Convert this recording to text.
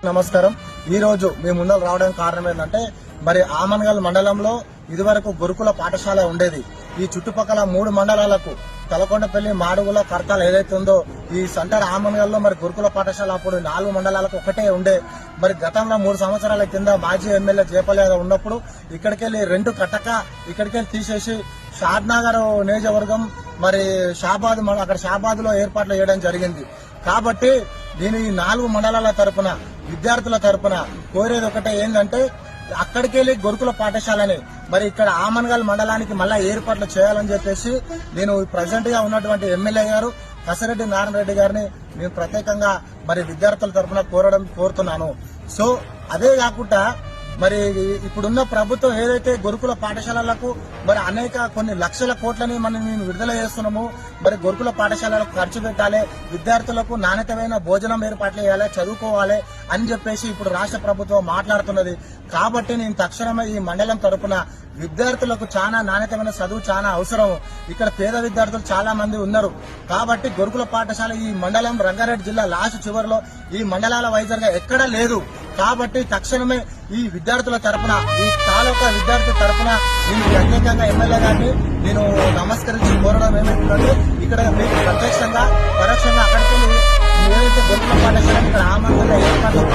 నమస్కారం. ఈ రోజు మీ ముందర రావడానికి కారణం ఏంటంటే మరి ఆమన్గల్ మండలంలో ఇదివరకు గురుకుల పాఠశాల ఉండేది. ఈ చుట్టుపక్కల 3 మండలాలకు తలకొండపల్లి, మాడుగుల, కర్తాల్ ఏదైతే ఉందో ఈ సెంటర్ ఆమన్గల్లో మరి గురుకుల పాఠశాల అప్పుడు 4 మండలాలకు ఒకటే ఉండే. మరి గతంలో 3 సంవత్సరాల కింద మాజీ ఎమ్మెల్యే జయపల్లి యాదవ్ ఉన్నప్పుడు ఇక్కడికెళ్లి 2 కట్టక ఇక్కడికెళ్లి తీసేసి షాద్నగర్ నియోజకవర్గం మరి షాబాద్ అక్కడ షాబాద్ లో ఏర్పాట్లు చేయడం జరిగింది. కాబట్టి దీని 4 మండలాల తరపున విద్యార్థుల తరపున కోరేది ఒకటే ఏంటంటే అక్కడికెళ్లి గురుకుల పాఠశాలని మరి ఇక్కడ ఆమన్గల్ మండలానికి మళ్ళా ఏర్పాట్లు చేయాలని చెప్పేసి నేను ప్రెసిడెంట్ గా ఉన్నటువంటి ఎమ్మెల్యే గారు కసిరెడ్డి నారాయణ రెడ్డి గారిని నేను ప్రత్యేకంగా మరి విద్యార్థుల తరపున కోరుతున్నాను. సో అదే కాకుండా మరి ఇప్పుడున్న ప్రభుత్వం ఏదైతే గురుకుల పాఠశాలలకు మరి కొన్ని లక్షల కోట్లని మేము విడుదల చేస్తున్నాము. మరి గురుకుల పాఠశాలలకు ఖర్చు పెట్టాలి, విద్యార్థులకు నాణ్యతమైన భోజనం ఏర్పాట్లు చేయాలి, చదువుకోవాలి అని చెప్పేసి ఇప్పుడు రాష్ట్ర ప్రభుత్వం మాట్లాడుతున్నది. కాబట్టి నేను తక్షణమే ఈ మండలం తరపున విద్యార్థులకు చాలా నాణ్యతమైన చదువు చాలా అవసరం. ఇక్కడ పేద విద్యార్థులు చాలా మంది ఉన్నారు. కాబట్టి గురుకుల పాఠశాల ఈ మండలం రంగారెడ్డి జిల్లా లాస్ట్ చివరిలో ఈ మండలాల వైజర్గా ఎక్కడా లేదు. కాబట్టి తక్షణమే ఈ విద్యార్థుల తరపున ఈ తాలూకా విద్యార్థుల తరపున నేను ప్రత్యేకంగా ఎమ్మెల్యే గారిని నేను నమస్కరించి కోరడం ఏమైందంటే ఇక్కడ మీకు ప్రత్యక్షంగా పరోక్షంగా అక్కడికి ఏదైతే గురుకుల పాఠశాల ఇక్కడ ఆమన్గల్లో ఏర్పాట్లు